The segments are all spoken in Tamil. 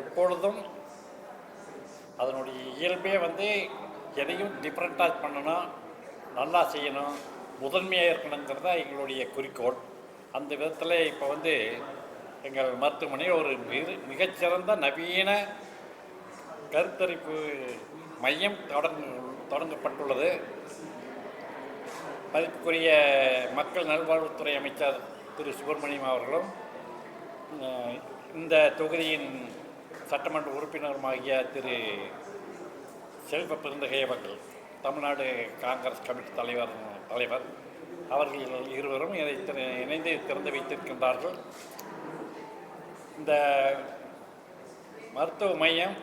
எப்பொழுதும் அதனுடைய இயல்பே வந்து எதையும் டிஃப்ரெண்ட்டாக பண்ணணும், நல்லா செய்யணும், முதன்மையாக இருக்கணுங்கிறது தான் எங்களுடைய குறிக்கோள். அந்த விதத்தில் இப்போ வந்து எங்கள் மருத்துவமனை ஒரு மிகச்சிறந்த நவீன கருத்தரிப்பு மையம் தொடங்கப்பட்டுள்ளது. மதிப்புக்குரிய மக்கள் நல்வாழ்வுத்துறை அமைச்சர் திரு சுப்பிரமணியம் அவர்களும் இந்த தொகுதியின் சட்டமன்ற உறுப்பினருமாகிய திரு செல்வ பெருந்தகை அவர்கள், தமிழ்நாடு காங்கிரஸ் கமிட்டி தலைவர் அவர்கள் இருவரும் இதை இணைந்து திறந்து வைத்திருக்கின்றார்கள். இந்த மருத்துவ மையம்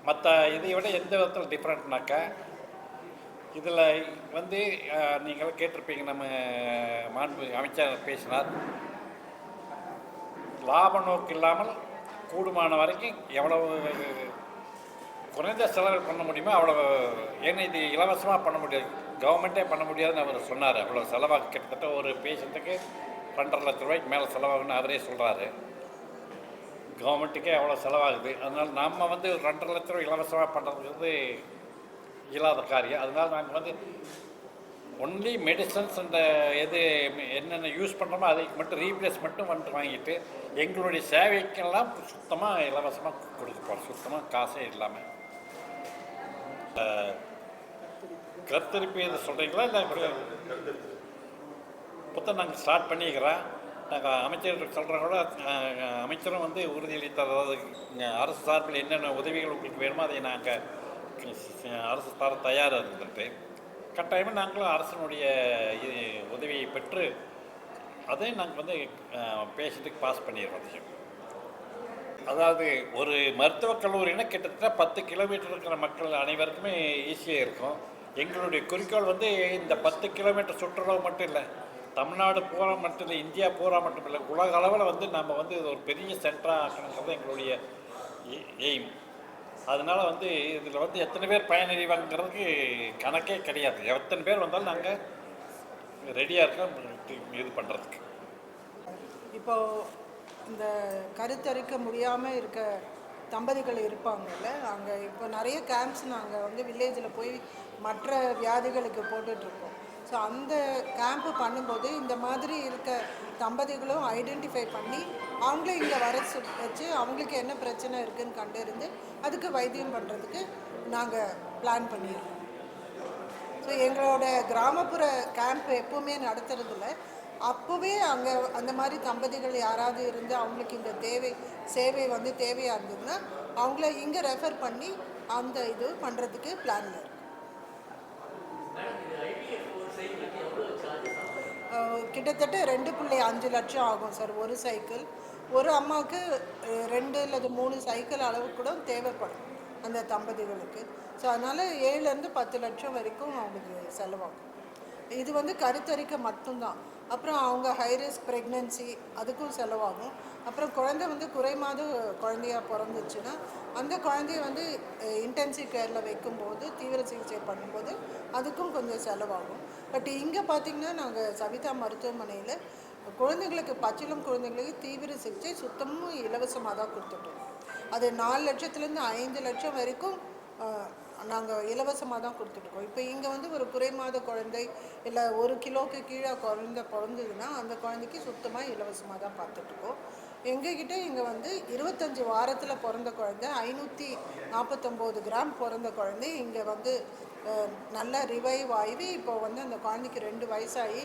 மற்ற இதை விட எந்த விதத்தில் டிஃப்ரெண்ட்னாக்கா, இதில் வந்து நீங்கள் கேட்டிருப்பீங்க, நம்ம மாண்பு அமைச்சர் பேசினார், லாப நோக்கு இல்லாமல் கூடுமான வரைக்கும் எவ்வளவு குறைந்த செலவு பண்ண முடியுமோ அவ்வளோ. ஏன்னா இது இலவசமாக பண்ண முடியாது, கவர்மெண்ட்டே பண்ண முடியாதுன்னு அவர் சொன்னார். அவ்வளோ செலவாக கிட்டத்தட்ட ஒரு பேஷண்ட்டுக்கு 2.5 லட்ச ரூபாய்க்கு மேலே செலவாகுன்னு அவரே சொல்கிறாரு. கவர்மெண்ட்டுக்கே அவ்வளோ செலவாகுது. அதனால் நம்ம வந்து 2.5 லட்ச ரூபாய் இலவசமாக பண்ணுறது இயலாத காரியம். அதனால் நாங்கள் வந்து ஒன்லி மெடிசன்ஸ் அந்த என்னென்ன யூஸ் பண்ணுறோமோ அதை மட்டும் ரீப்ளேஸ் மட்டும் வந்துட்டு வாங்கிட்டு எங்களுடைய சேவைக்கெல்லாம் சுத்தமாக இலவசமாக கொடுக்க போகிறோம், சுத்தமாக காசே இல்லாமல். கருத்தரிப்பு எது சொல்கிறீங்களா? இல்லை புத்தம் நாங்கள் ஸ்டார்ட் பண்ணிக்கிறோம். நாங்கள் அமைச்சர் சொல்கிறோட அமைச்சரும் வந்து உறுதியளித்தார். அதாவது அரசு சார்பில் என்னென்ன உதவிகள் உங்களுக்கு வேணுமோ அதை நாங்கள் அரசு தர தயாராக இருந்துட்டு கட்டாயமாக நாங்களும் அரசனுடைய உதவியை பெற்று அதை நாங்கள் வந்து பேஷண்ட்டுக்கு பாஸ் பண்ணிடுறோம். அதாவது ஒரு மருத்துவக் கல்லூரினா கிட்டத்தட்ட 10 கிலோமீட்டர் இருக்கிற மக்கள் அனைவருக்குமே ஈஸியாக இருக்கும். எங்களுடைய குறிக்கோள் வந்து இந்த 10 கிலோமீட்டர் சுற்றுலா மட்டும் இல்லை, தமிழ்நாடு பூரா மட்டும் இல்லை, இந்தியா பூரா மட்டும் இல்லை, உலக அளவில் வந்து நம்ம வந்து இது ஒரு பெரிய சென்டராக ஆக்கணுங்கிறது எங்களுடைய எய்ம். அதனால் வந்து இதில் வந்து எத்தனை பேர் பயனடைவாங்கிறதுக்கு கணக்கே கிடையாது. எத்தனை பேர் வந்தாலும் நாங்கள் ரெடியாக இருக்கோம் இது பண்ணுறதுக்கு. இப்போது இந்த கருத்தரிக்க முடியாமல் இருக்க தம்பதிகள் இருப்பாங்கல்ல, அங்கே இப்போ நிறைய கேம்ப்ஸ் நாங்கள் வந்து வில்லேஜில் போய் மற்ற வியாதிகளுக்கு போட்டுட்ருக்கோம். ஸோ அந்த கேம்ப்பு பண்ணும்போது இந்த மாதிரி இருக்க தம்பதிகளும் ஐடென்டிஃபை பண்ணி அவங்களே இங்கே வர வச்சு அவங்களுக்கு என்ன பிரச்சனை இருக்குதுன்னு கண்டறிந்து அதுக்கு வைத்தியம் பண்ணுறதுக்கு நாங்கள் பிளான் பண்ணிடுறோம். ஸோ எங்களோட கிராமப்புற கேம்ப் எப்போவுமே நடத்துறதில்ல. அப்போவே அங்கே அந்த மாதிரி தம்பதிகள் யாராவது இருந்து அவங்களுக்கு இந்த சேவை வந்து தேவையாக இருந்ததுன்னா அவங்கள இங்கே ரெஃபர் பண்ணி அந்த இது பண்ணுறதுக்கு பிளான் இருக்குது. கிட்டத்தட்ட 2.5 லட்சம் ஆகும் சார் ஒரு சைக்கிள். ஒரு அம்மாவுக்கு 2 அல்லது 3 சைக்கிள் அளவு கூட தேவைப்படும் அந்த தம்பதிகளுக்கு. ஸோ அதனால் 7லேருந்து 10 லட்சம் வரைக்கும் அவங்களுக்கு செலவாகும். இது வந்து கருத்தரிக்க மட்டும்தான். அப்புறம் அவங்க ஹை ரிஸ்க் ப்ரெக்னென்சி அதுக்கும் செலவாகும். அப்புறம் குழந்தை வந்து குறைமாத குழந்தையாக பிறந்துச்சுன்னா அந்த குழந்தைய வந்து இன்டென்சிவ் கேரில் வைக்கும்போது தீவிர சிகிச்சை பண்ணும்போது அதுக்கும் கொஞ்சம் செலவாகும். பட் இங்கே பார்த்திங்கன்னா நாங்கள் சவிதா மருத்துவமனையில் குழந்தைங்களுக்கு பச்சிளம் குழந்தைங்களுக்கு தீவிர சிகிச்சை சுத்தமும் இலவசமாக தான் கொடுத்துட்டோம். அது 4 லட்சத்துலேருந்து 5 லட்சம் வரைக்கும் நாங்கள் இலவசமாக தான் கொடுத்துட்ருக்கோம். இப்போ இங்கே வந்து ஒரு குறைமாத குழந்தை இல்லை 1 கிலோவுக்கு கீழே குழந்தை பிறந்ததுன்னா அந்த குழந்தைக்கு சுத்தமாக இலவசமாக தான் பார்த்துட்ருக்கோம். எங்ககிட்ட இங்கே வந்து 25 வாரத்தில் பிறந்த குழந்தை, 549 கிராம் பிறந்த குழந்தை இங்கே வந்து நல்ல ரிவைவ் ஆகி இப்போ வந்து அந்த குழந்தைக்கு 2 வயசாகி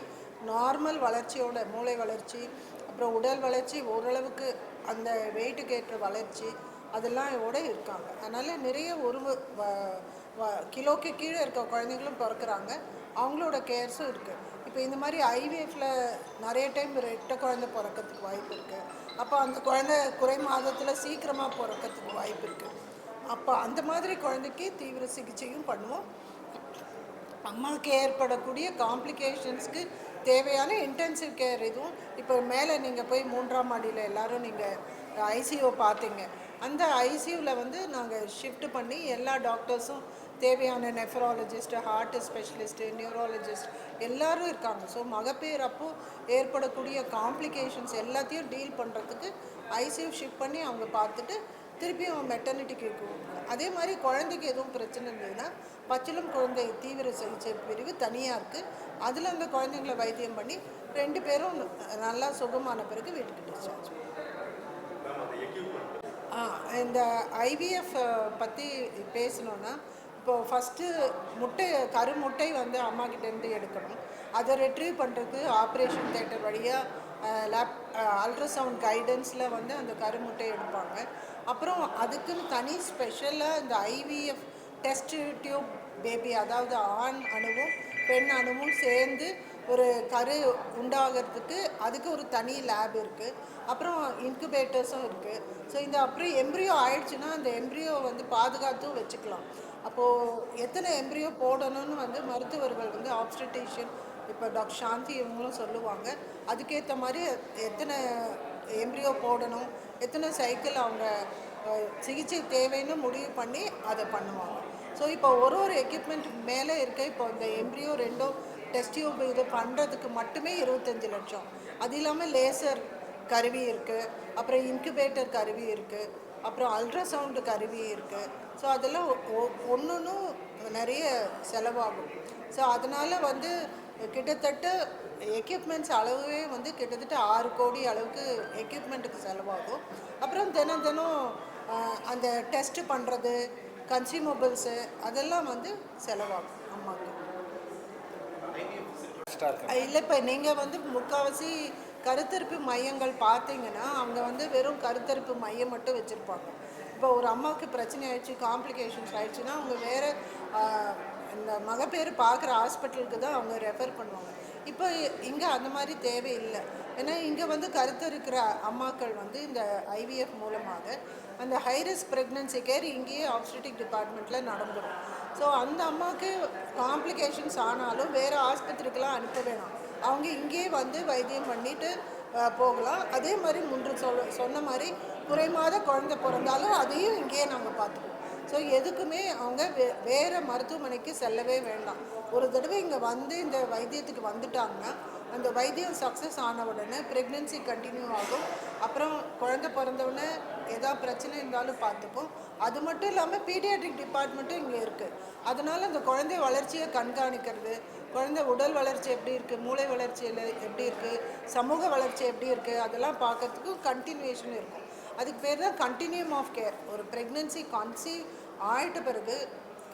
நார்மல் வளர்ச்சியோட மூளை வளர்ச்சி அப்புறம் உடல் வளர்ச்சி ஓரளவுக்கு அந்த வெயிட்டுக்கு ஏற்ற வளர்ச்சி அதெல்லாம் இருக்காங்க. அதனால் நிறைய 1 கிலோக்கு கீழே இருக்க குழந்தைங்களும் பிறக்கிறாங்க, அவங்களோட கேர்ஸும் இருக்குது. இப்போ இந்த மாதிரி ஐவிஎஃப்பில் நிறைய டைம் 2 குழந்தை பிறக்கிறதுக்கு வாய்ப்பு இருக்குது. அப்போ அந்த குழந்தை குறை மாதத்தில் சீக்கிரமாக பிறக்கிறதுக்கு வாய்ப்பு இருக்குது. அப்போ அந்த மாதிரி குழந்தைக்கு தீவிர சிகிச்சையும் பண்ணுவோம். அம்மாவுக்கு ஏற்படக்கூடிய காம்ப்ளிகேஷன்ஸ்க்கு தேவையான இன்டென்சிவ் கேர் இதுவும். இப்போ மேலே நீங்கள் போய் 3ஆம் மாடியில் எல்லோரும் நீங்கள் ஐசியூ பார்த்தீங்க. அந்த ஐசியூவில் வந்து நாங்கள் ஷிஃப்ட் பண்ணி எல்லா டாக்டர்ஸும் தேவையான நெஃப்ராலஜிஸ்ட்டு, ஹார்ட் ஸ்பெஷலிஸ்ட்டு, நியூராலஜிஸ்ட் எல்லோரும் இருக்காங்க. ஸோ மகப்பேறு அப்போ ஏற்படக்கூடிய காம்ப்ளிகேஷன்ஸ் எல்லாத்தையும் டீல் பண்ணுறதுக்கு ஐசியூ ஷிஃப்ட் பண்ணி அவங்க பார்த்துட்டு திருப்பியும் மெட்டர்னிட்டிக்கு கூப்பிடுவோம். அதே மாதிரி குழந்தைக்கு எதுவும் பிரச்சனை இருந்ததுன்னா பச்சிளம் குழந்தை தீவிர சிகிச்சை பிரிவு தனியாக இருக்குது. அதில் அந்த குழந்தைங்களை வைத்தியம் பண்ணி 2 பேரும் நல்லா சுகமான பிறகு வீட்டுக்கு டிஸ்சார்ஜ் இந்த ஐவிஎஃப் பற்றி பேசணுன்னா, இப்போது ஃபஸ்ட்டு கருமுட்டை வந்து அம்மாக்கிட்டேருந்து எடுக்கணும். அதை ரெட்ரீவ் பண்ணுறதுக்கு ஆப்ரேஷன் தியேட்டர் வழியாக அல்ட்ராசவுண்ட் கைடன்ஸில் வந்து அந்த கருமுட்டை எடுப்பாங்க. அப்புறம் அதுக்குன்னு தனி ஸ்பெஷலாக இந்த ஐவிஎஃப் டெஸ்ட் டியூப் பேபி, அதாவது ஆண் அணுவும் பெண் அணுவும் சேர்ந்து ஒரு கரு உண்டாகிறதுக்கு அதுக்கு ஒரு தனி லேப் இருக்குது. அப்புறம் இன்குபேட்டர்ஸும் இருக்குது. ஸோ அப்புறம் எம்ப்ரியோ ஆயிடுச்சுன்னா அந்த எம்ப்ரியோ வந்து பாதுகாத்தும் வச்சுக்கலாம். அப்போது எத்தனை எம்ப்ரியோ போடணும்னு வந்து மருத்துவர்கள் வந்து ஆப்ஸ்டெட்டிஷியன், இப்போ டாக்டர் சாந்தி இவங்களும் சொல்லுவாங்க. அதுக்கேற்ற மாதிரி எத்தனை எம்ப்ரியோ போடணும், எத்தனை சைக்கிள் அவங்க சிகிச்சை தேவைன்னு முடிவு பண்ணி அதை பண்ணுவாங்க. ஸோ இப்போ ஒரு எக்யூப்மெண்ட் மேலே இருக்க, இப்போ இந்த எம்ப்ரியோ 2 டெஸ்ட் டியூப் இது பண்ணுறதுக்கு மட்டுமே 25 லட்சம். அது இல்லாமல் லேசர் கருவி இருக்குது, அப்புறம் இன்குபேட்டர் கருவி இருக்குது, அப்புறம் அல்ட்ராசவுண்டு கருவி இருக்குது. ஸோ அதெல்லாம் ஒன்றுன்னும் நிறைய செலவாகும். ஸோ அதனால் வந்து கிட்டத்தட்ட எக்யூப்மெண்ட்ஸ் அளவே வந்து கிட்டத்தட்ட 6 கோடி அளவுக்கு எக்யூப்மெண்ட்டுக்கு செலவாகும். அப்புறம் தினம் அந்த டெஸ்ட்டு பண்ணுறது, கன்சியூமபிள்ஸு அதெல்லாம் வந்து செலவாகும் அம்மாவுக்கு. இல்லை, இப்போ நீங்கள் வந்து முக்கால்வாசி கருத்தரிப்பு மையங்கள் பார்த்தீங்கன்னா அவங்க வந்து வெறும் கருத்தரிப்பு மையம் மட்டும் வச்சுருப்பாங்க. இப்போ ஒரு அம்மாவுக்கு பிரச்சனை ஆயிடுச்சு, காம்ப்ளிகேஷன்ஸ் ஆயிடுச்சுன்னா அவங்க வேறு இந்த மகப்பேறு பார்க்குற ஹாஸ்பிட்டலுக்கு தான் அவங்க ரெஃபர் பண்ணுவாங்க. இப்போ இங்கே அந்த மாதிரி தேவையில்லை. ஏன்னா இங்கே வந்து கருத்தரிக்கிற அம்மாக்கள் வந்து இந்த ஐவிஎஃப் மூலமாக அந்த ஹைரிஸ்க் ப்ரெக்னன்சி கேர் இங்கேயே ஆப்ஸ்டெட்டிக் டிபார்ட்மெண்ட்டில் நடந்துடும். ஸோ அந்த அம்மாவுக்கு காம்ப்ளிகேஷன்ஸ் ஆனாலும் வேறு ஆஸ்பத்திரிக்கெலாம் அனுப்ப வேணாம், அவங்க இங்கேயே வந்து வைத்தியம் பண்ணிவிட்டு போகலாம். அதே மாதிரி முன்று சொன்ன மாதிரி குறைமாத குழந்தை பிறந்தாலும் அதையும் இங்கேயே நாங்கள் பார்த்துக்குவோம். ஸோ எதுக்குமே அவங்க வேறு மருத்துவமனைக்கு செல்லவே வேண்டாம். ஒரு தடவை இங்கே வந்து இந்த வைத்தியத்துக்கு வந்துட்டாங்கன்னா அந்த வைத்தியம் சக்ஸஸ் ஆன உடனே ப்ரெக்னென்சி கண்டினியூ ஆகும். அப்புறம் குழந்தை பிறந்தவுடனே ஏதாவது பிரச்சனை இருந்தாலும் பார்த்துப்போம். அது மட்டும் இல்லாமல் பீடியாட்ரிக் டிபார்ட்மெண்ட்டும் இங்கே இருக்குது. அதனால் அந்த குழந்தை வளர்ச்சியை கண்காணிக்கிறது, குழந்தை உடல் வளர்ச்சி எப்படி இருக்குது, மூளை வளர்ச்சியில் எப்படி இருக்குது, சமூக வளர்ச்சி எப்படி இருக்குது, அதெல்லாம் பார்க்கறதுக்கும் கண்டினியூஷன் இருக்கும். அதுக்கு பேர் தான் கண்டினியூம் ஆஃப் கேர். ஒரு ப்ரெக்னென்சி கன்சீவ் ஆகிட்ட பிறகு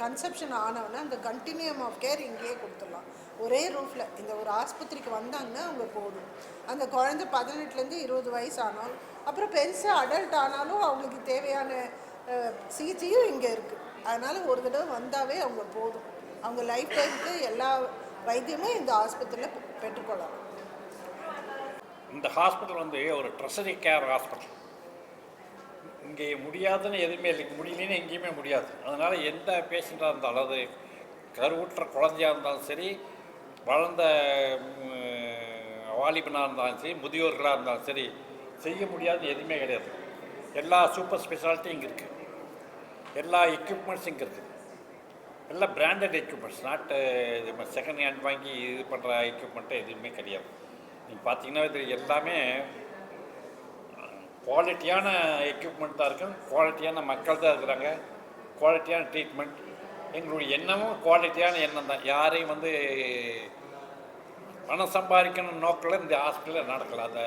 கன்செப்ஷன் ஆனவுடனே அந்த கண்டினியூம் ஆஃப் கேர் இங்கேயே கொடுத்துடலாம். ஒரே ரூஃபில் இந்த ஒரு ஆஸ்பத்திரிக்கு வந்தாங்கன்னா அவங்க போதும். அந்த குழந்தை 18லேருந்து 20 வயசு ஆனாலும், அப்புறம் பெருசாக அடல்ட் ஆனாலும் அவங்களுக்கு தேவையான சிகிச்சையும் இங்கே இருக்குது. அதனால் ஒரு தடவை வந்தாவே அவங்க போதும். அவங்க லைஃப் டைமுக்கு எல்லா வைத்தியமும் இந்த ஆஸ்பத்திரியில் பெற்றுக்கொள்ளலாம். இந்த ஹாஸ்பிட்டல் வந்து ஒரு ட்ரெஷரி கேர் ஹாஸ்பிட்டல். இங்கே முடியாதுன்னு எதுவுமே இல்லை, முடியலன்னு எங்கேயுமே முடியாது. அதனால் எந்த பேஷண்ட்டாக இருந்தாலும், அது கருவுற்ற குழந்தையாக இருந்தாலும் சரி, வளர்ந்த வாலிபனாக இருந்தாலும் சரி, முதியோர்களாக இருந்தாலும் சரி, செய்ய முடியாதுன்னு எதுவுமே கிடையாது. எல்லா சூப்பர் ஸ்பெஷாலிட்டியும் இங்கே இருக்குது, எல்லா எக்யூப்மெண்ட்ஸும் இங்கே இருக்குது. எல்லாம் பிராண்டட் எக்யூப்மெண்ட்ஸ், நாட்டு இது செகண்ட் ஹேண்ட் வாங்கி இது பண்ணுற எக்யூப்மெண்ட்டு எதுவுமே கிடையாது. நீங்கள் பார்த்தீங்கன்னா இது எல்லாமே குவாலிட்டியான எக்யூப்மெண்ட் தான் இருக்கும், குவாலிட்டியான மக்கள் தான் இருக்கிறாங்க, குவாலிட்டியான ட்ரீட்மெண்ட். எங்களுடைய எண்ணமும் குவாலிட்டியான எண்ணம் தான். யாரையும் வந்து பணம் சம்பாதிக்கணும் நோக்கில் இந்த ஹாஸ்பிட்டலில் நடக்கல. அதை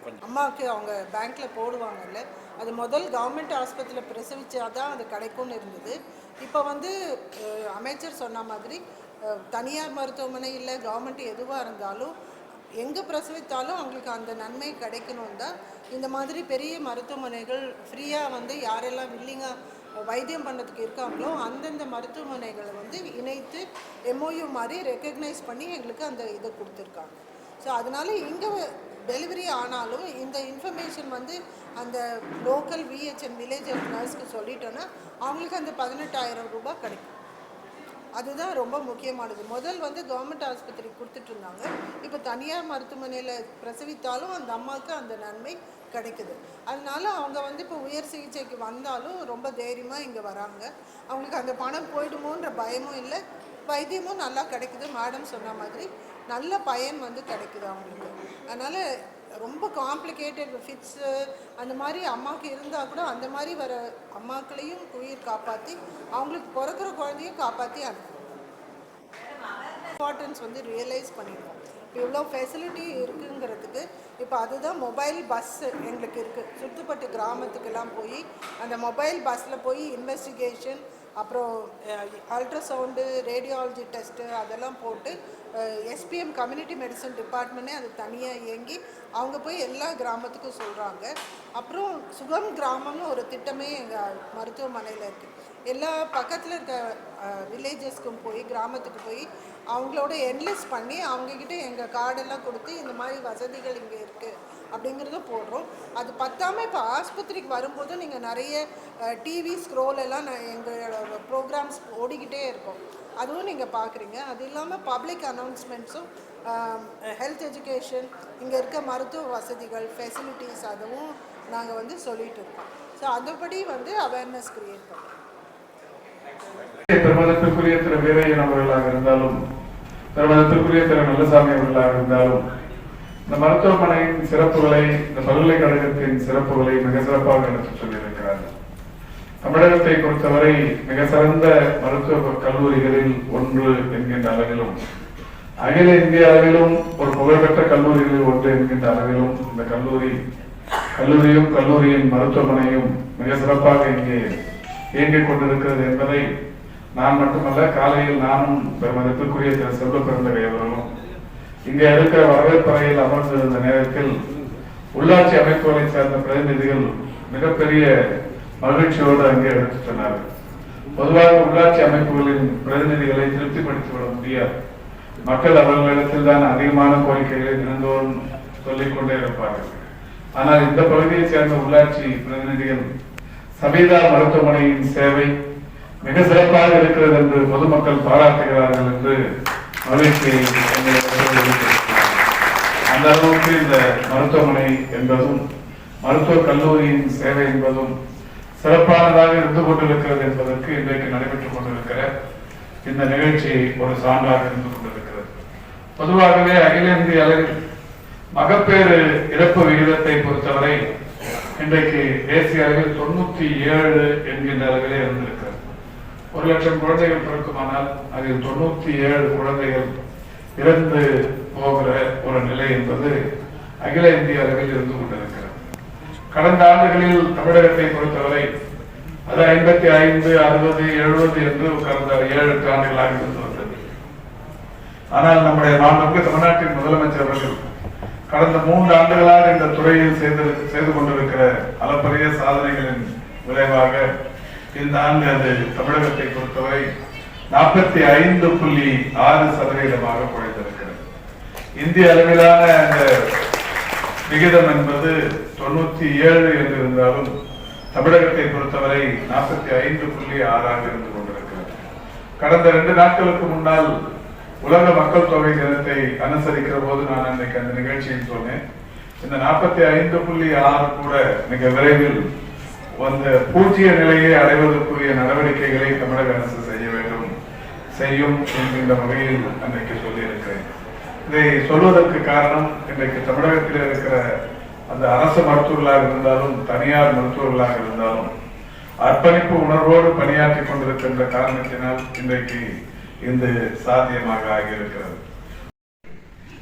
கொஞ்சம் அம்மாவுக்கு அவங்க பேங்க்கில் போடுவாங்கல்ல, அது முதல் கவர்மெண்ட் ஆஸ்பத்திரியில் பிரசவிச்சா தான் அது கிடைக்கும்னு இருந்தது. இப்போ வந்து அமைச்சர் சொன்ன மாதிரி தனியார் மருத்துவமனை இல்லை கவர்மெண்ட் எதுவாக இருந்தாலும் எங்கே பிரசவித்தாலும் அவங்களுக்கு அந்த நன்மை கிடைக்கணும் தான் இந்த மாதிரி பெரிய மருத்துவமனைகள் ஃப்ரீயாக வந்து யாரெல்லாம் வில்லிங்காக வைத்தியம் பண்ணுறதுக்கு இருக்காங்களோ அந்தந்த மருத்துவமனைகளை வந்து இணைத்து எம்ஓயு மாதிரி ரெக்கக்னைஸ் பண்ணி எங்களுக்கு அந்த இதை கொடுத்துருக்காங்க. ஸோ அதனால் இங்கே டெலிவரி ஆனாலும் இந்த இன்ஃபர்மேஷன் வந்து அந்த லோக்கல் விஹெச்எம் வில்லேஜ் ஹெல்த் நர்ஸ்க்கு சொல்லிட்டோன்னா அவங்களுக்கு அந்த 18,000 ரூபாய் கிடைக்கும். அதுதான் ரொம்ப முக்கியமானது. முதல் வந்து கவர்மெண்ட் ஆஸ்பத்திரிக்கு கொடுத்துட்டு இருந்தாங்க, இப்போ தனியார் மருத்துவமனையில் பிரசவித்தாலும் அந்த அம்மாவுக்கு அந்த நன்மை கிடைக்குது. அதனால அவங்க வந்து இப்போ உயர் சிகிச்சைக்கு வந்தாலும் ரொம்ப தைரியமாக இங்கே வராங்க. அவங்களுக்கு அந்த பணம் போயிடுமோன்ற பயமும் இல்லை, வைத்தியமும் நல்லா கிடைக்குது. மேடம் சொன்ன மாதிரி நல்ல பயன் வந்து கிடைக்குது அவங்களுக்கு. அதனால் ரொம்ப காம்ப்ளிகேட்டட் ஃபிட்ஸு அந்த மாதிரி அம்மாவுக்கு இருந்தால் கூட அந்த மாதிரி வர அம்மாக்களையும் உயிர் காப்பாற்றி அவங்களுக்கு பிறக்கிற குழந்தையும் காப்பாற்றி அனுப்பும். இம்பார்ட்டன்ஸ் வந்து ரியலைஸ் பண்ணிடுவோம். இப்போ இவ்வளோ ஃபெசிலிட்டி இருக்குங்கிறதுக்கு இப்போ அதுதான் மொபைல் பஸ்ஸு எங்களுக்கு இருக்குது. சுத்துப்பட்டு கிராமத்துக்கெல்லாம் போய் அந்த மொபைல் பஸ்ஸில் போய் இன்வெஸ்டிகேஷன், அப்புறம் அல்ட்ராசவுண்டு, ரேடியாலஜி டெஸ்ட்டு அதெல்லாம் போட்டு எஸ்பிஎம் கம்யூனிட்டி மெடிசன் டிபார்ட்மெண்ட்டே அது தனியாக இயங்கி அவங்க போய் எல்லா கிராமத்துக்கும் சொல்கிறாங்க. அப்புறம் சுகம் கிராமம்னு ஒரு திட்டமே எங்கள் மருத்துவமனையில் இருக்குது. எல்லா பக்கத்தில் இருக்க வில்லேஜஸ்க்கும் போய் கிராமத்துக்கு போய் அவங்களோட என்லிஸ்ட் பண்ணி அவங்கக்கிட்ட எங்கள் கார்டெல்லாம் கொடுத்து இந்த மாதிரி வசதிகள் இங்கே இருக்குது அப்படிங்கிறத போடுறோம். அது பத்தாமல் இப்போ ஆஸ்பத்திரிக்கு வரும்போது நீங்கள் நிறைய டிவி ஸ்க்ரோல் எல்லாம் எங்களோட ப்ரோக்ராம்ஸ் ஓடிக்கிட்டே இருக்கோம். அதுவும் நீங்கள் பார்க்குறீங்க. அது இல்லாமல் பப்ளிக் அனௌன்ஸ்மெண்ட்ஸும் ஹெல்த் எஜுகேஷன், இங்கே இருக்க மருத்துவ வசதிகள் ஃபெசிலிட்டிஸ் அதுவும் நாங்கள் வந்து சொல்லிகிட்டு இருக்கோம். ஸோ அதுபடி வந்து அவேர்னஸ் கிரியேட் பண்ணுறோம். திருமணத்திற்குரிய திரு வீரையன் அவர்களாக இருந்தாலும், திருமணத்திற்குரிய திரு நல்லசாமி அவர்களாக இருந்தாலும், இந்த மருத்துவமனையின் சிறப்புகளை, இந்த பல்கலைக்கழகத்தின் சிறப்புகளை மிக சிறப்பாக எடுத்துச் சொல்லியிருக்கிறார்கள். தமிழகத்தை பொறுத்தவரை மிக சிறந்த மருத்துவ கல்லூரிகளில் ஒன்று என்கின்ற அளவிலும், அகில இந்திய அளவிலும் ஒரு புகழ்பெற்ற கல்லூரிகளில் ஒன்று என்கின்ற அளவிலும் இந்த கல்லூரியும் கல்லூரியின் மருத்துவமனையும் மிக சிறப்பாக இங்கே இயங்கிக் கொண்டிருக்கிறது என்பதை நான் மட்டுமல்ல, காலையில் நானும் பெருமதிப்பிற்குரிய திரு செல்வ பெருந்தகை அவர்களும் இங்கே இருக்கிற வரவேற்பறையில் அமர்ந்திருந்த நேரத்தில் உள்ளாட்சி அமைப்புகளை சேர்ந்த பிரதிநிதிகள் மிகப்பெரிய மகிழ்ச்சியோடு அங்கே எடுத்துச் சொன்னார்கள். பொதுவாக உள்ளாட்சி அமைப்புகளின் பிரதிநிதிகளை திருப்திப்படுத்திவிட முடியாது. மக்கள் அவர்களிடத்தில் தான் அதிகமான கோரிக்கைகளை தினந்தோறும் சொல்லிக் கொண்டே இருப்பார்கள். ஆனால் இந்த பகுதியை சேர்ந்த உள்ளாட்சி பிரதிநிதிகள் சபீதா மருத்துவமனையின் சேவை மிக சிறப்பாக இருக்கிறது என்று பொதுமக்கள் பாராட்டுகிறார்கள் என்று மகிழ்ச்சியை அந்த அளவுக்கு இந்த மருத்துவமனை என்பதும் மருத்துவக் கல்லூரியின் சேவை என்பதும் சிறப்பானதாக இருந்து கொண்டிருக்கிறது என்பதற்கு இன்றைக்கு நடைபெற்றுக் கொண்டிருக்கிற இந்த நிகழ்ச்சி ஒரு சான்றாக இருந்து கொண்டிருக்கிறது. பொதுவாகவே அகில இந்திய அளவில் மகப்பேறு இறப்பு விகிதத்தை பொறுத்தவரை இன்றைக்கு தேசிய அளவில் 97 என்கின்ற அளவிலே இருந்திருக்கிறது. 1,00,000 குழந்தைகள் பிறக்குமானால் அதில் 97 குழந்தைகள் இறந்து போகிற ஒரு நிலை என்பது அகில இந்திய அளவில் இருந்து கொண்டிருக்கிறது. கடந்த ஆண்டுகளில் தமிழகத்தை பொறுத்தவரை அது 55, 60, 70 என்று கடந்த 7-8 ஆண்டுகளாக இருந்து வந்தது. ஆனால் நம்முடைய மாண்புமிகு தமிழ்நாட்டின் முதலமைச்சர் அவர்கள் கடந்த 3 ஆண்டுகளாக இந்த துறையில் செய்து கொண்டிருக்கிற அளப்பரிய சாதனைகளின் விளைவாக இந்த ஆண்டு அது தமிழகத்தை பொறுத்தவரை 45.6% குறைந்திருக்கிறது. இந்திய அளவிலான அந்த விகிதம் என்பது 97 என்று இருந்தாலும் தமிழகத்தை பொறுத்தவரை 45.6 இருந்து கொண்டிருக்கிறது. கடந்த 2 நாட்களுக்கு முன்னால் உலக மக்கள் தொகை தினத்தை அனுசரிக்கிற போது நான் அன்றைக்கு அந்த நிகழ்ச்சியில் சொன்னேன், இந்த 45.6 கூட மிக விரைவில் அந்த பூஜ்ய நிலையை அடைவதற்குரிய நடவடிக்கைகளை தமிழக அரசு செய்யும் என்கின்ற வகையில் அன்றைக்கு சொல்லியிருக்கிறேன். இதை சொல்வதற்கு காரணம், இன்றைக்கு தமிழகத்தில் இருக்கிற அந்த அரசு மருத்துவர்களாக இருந்தாலும் தனியார் மருத்துவர்களாக இருந்தாலும் அர்ப்பணிப்பு உணர்வோடு பணியாற்றி கொண்டிருக்கின்ற காரணத்தினால் இன்றைக்கு இந்த சாத்தியமாக ஆகியிருக்கிறது.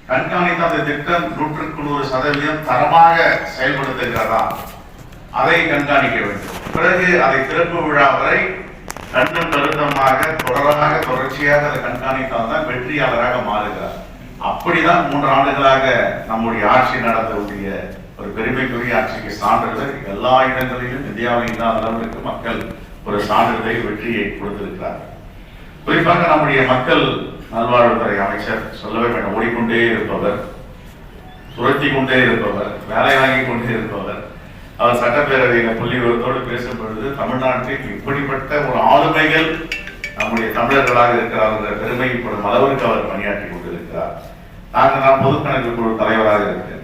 கண்காணித்த அந்த திட்டம் 100% தரமாக செயல்படுத்துகிறதா, அதை கண்காணிக்க வேண்டும். பிறகு அதை திறப்பு விழா வரை கண்ணும் கருத்தமாக தொடர்ச்சியாக அதை கண்காணித்தால்தான் வெற்றியாளராக மாறுகிறார். அப்படிதான் 3 ஆண்டுகளாக நம்முடைய ஆட்சி நடத்தக்கூடிய ஒரு பெருமைக்குரிய ஆட்சிக்கு சான்றிதழ் எல்லா இடங்களிலும் இந்தியாவில் இல்லாத அளவிற்கு மக்கள் ஒரு சான்றிதழை வெற்றியை கொடுத்திருக்கிறார். குறிப்பாக நம்முடைய மக்கள் நல்வாழ்வுத்துறை அமைச்சர் சொல்லவே வேண்டும், ஓடிக்கொண்டே இருப்பவர், சுழற்றி கொண்டே இருப்பவர், வேலை வாங்கி கொண்டே இருப்பவர். அவர் சட்டப்பேரவையில் புள்ளிவிவரத்தோடு பேசும் பொழுது தமிழ்நாட்டில் இப்படிப்பட்ட ஒரு ஆளுமைகள் நம்முடைய தமிழர்களாக இருக்கிறார்கள் பெருமைப்படும் அளவிற்கு அவர் பணியாற்றி கொண்டிருக்கிறார். நான் பொதுக்கணக்கு குழு தலைவராக இருக்கிறேன்.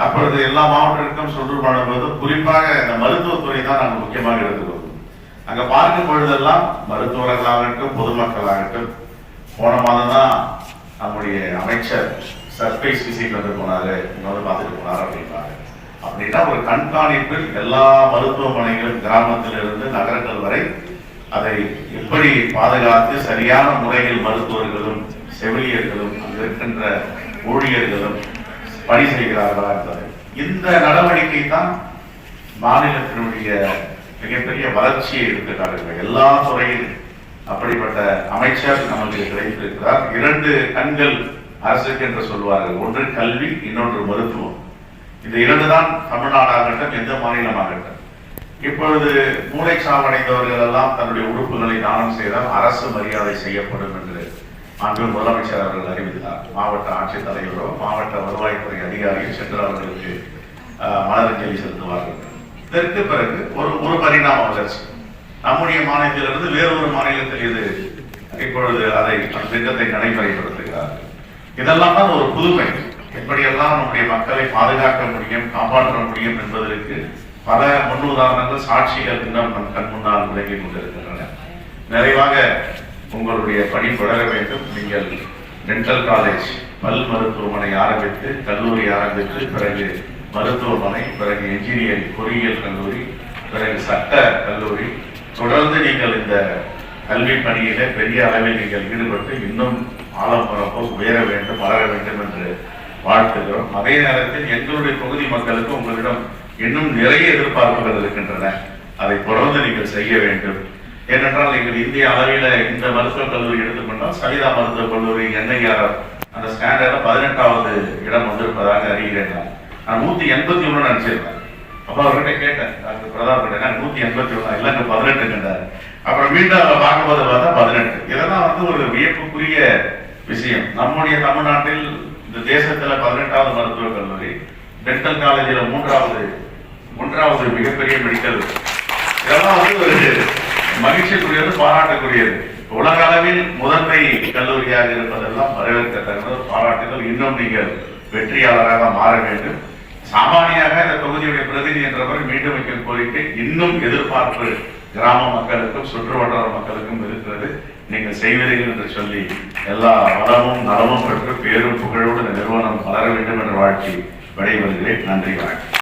அப்பொழுது எல்லா மாவட்டங்களுக்கும் சுற்று பண்ணும்போது குறிப்பாக இந்த மருத்துவத்துறை தான் நாங்கள் முக்கியமாக எடுத்துக்கொள்வோம். அங்க பார்க்கும் பொழுதெல்லாம் மருத்துவர்களாகட்டும் பொதுமக்களாகட்டும் போன மாதம் தான் நம்முடைய அமைச்சர் சர்ப்ரைஸ் விசிட் வந்து போனாரு, இங்க வந்து பார்த்துட்டு போனாரு அப்படின்னாரு. அப்படின்னா ஒரு கண்காணிப்பில் எல்லா மருத்துவமனைகளும் கிராமத்திலிருந்து நகரங்கள் வரை அதை எப்படி பாதுகாத்து சரியான முறையில் மருத்துவர்களும் செவிலியர்களும் அங்கு இருக்கின்ற ஊழியர்களும் பணி செய்கிறார்களா என்பது. இந்த நடவடிக்கை தான் மாநிலத்தினுடைய மிகப்பெரிய வளர்ச்சியை எடுத்துக்காட்டுகிறது. எல்லா துறையிலும் அப்படிப்பட்ட அமைச்சர் நமக்கு கிடைத்திருக்கிறார். 2 கண்கள் அரசுக்கு என்று சொல்வார்கள். ஒன்று கல்வி, இன்னொன்று மருத்துவம். இந்த 2 தான் தமிழ்நாடாகட்டும் எந்த மாநிலமாகட்டும். இப்பொழுது மூளைச்சாவடைந்தவர்கள் எல்லாம் தன்னுடைய உறுப்புகளை தானம் செய்தால் அரசு மரியாதை செய்யப்படும் என்று அன்று முதலமைச்சர் அவர்கள் அறிவித்தார். மாவட்ட ஆட்சித்தலைவரோ மாவட்ட வருவாய்த்துறை அதிகாரியும் சென்று அவர்களுக்கு மலரஞ்சலி செலுத்துவார்கள். இதற்கு பிறகு ஒரு பரிணாம வளர்ச்சி நம்முடைய மாநிலத்திலிருந்து வேறொரு மாநிலத்தில் இது இப்பொழுது அதை திட்டத்தை நடைமுறைப்படுத்துகிறார்கள். இதெல்லாம் தான் ஒரு புதுமை. எப்படியெல்லாம் நம்முடைய மக்களை பாதுகாக்க முடியும், காப்பாற்ற முடியும் என்பதற்கு பல முன்னுதாரணங்கள், சாட்சிகள் இன்னும் நம் கண் முன்னால் விளங்கி கொண்டிருக்கின்றன. நிறைவாக உங்களுடைய பணி தொடர வேண்டும். நீங்கள் டென்டல் காலேஜ், பல் மருத்துவமனை ஆரம்பித்து, கல்லூரி ஆரம்பித்து, பிறகு மருத்துவமனை, பிறகு என்ஜினியரிங் பொறியியல் கல்லூரி, பிறகு சட்ட கல்லூரி, தொடர்ந்து நீங்கள் இந்த கல்வி பணியில பெரிய அளவில் நீங்கள் ஈடுபட்டு இன்னும் ஆலம்பரப்போ உயர வேண்டும், வளர வேண்டும் என்று வாழ்த்துகிறோம். அதே நேரத்தில் எங்களுடைய தொகுதி மக்களுக்கு உங்களிடம் இன்னும் நிறைய எதிர்பார்ப்புகள் இருக்கின்றன. அதை தொடர்ந்து நீங்கள் செய்ய வேண்டும். ஏனென்றால் எங்கள் இந்திய அளவில் இந்த மருத்துவக் கல்லூரி எடுத்துக்கொண்டால் சவிதா மருத்துவக் கல்லூரி NIR அந்த ஸ்டாண்டர்ட்ல 18வது இடம் வந்திருப்பதாக அறிகிறேன். நான் 181 நினைச்சிருந்தேன். அப்ப அவர்கிட்ட கேட்டேன், டாக்டர் பிரதாப் கிட்ட 181 இல்லைங்க 18 கண்டாரு. அப்புறம் மீண்டும் பார்க்கும்போது பார்த்தா 18. இதெல்லாம் ஒரு வியப்புக்குரிய விஷயம். நம்முடைய தமிழ்நாட்டில் இந்த தேசத்துல 18வது மருத்துவக் கல்லூரி, டென்டல் காலேஜில் மூன்றாவது மிகப்பெரிய மெடிக்கல், இதெல்லாம் ஒரு மகிழ்ச்சிக்குரியது, பாராட்டக்கூடியது. உலக அளவில் முதன்மை கல்லூரியாக இருப்பதெல்லாம் வரவேற்கத்தக்கது, பாராட்டுகள். இன்னும் நீங்கள் வெற்றியாளராக மாற வேண்டும். சாமானியாக இந்த தொகுதியுடைய பிரதிநிதி என்றவர் மீண்டும் வைக்கும் கோரிக்கை, இன்னும் எதிர்பார்ப்பு கிராம மக்களுக்கும் சுற்றுவட்டார மக்களுக்கும் இருக்கிறது. நீங்கள் செய்வீர்கள் என்று சொல்லி எல்லா வளமும் நலமும் பெற்று பேரும் புகழோடு இந்த நிறுவனம் வளர வேண்டும் என்று வாழ்த்தி விடைபெறுகிறேன். நன்றி, வணக்கம்.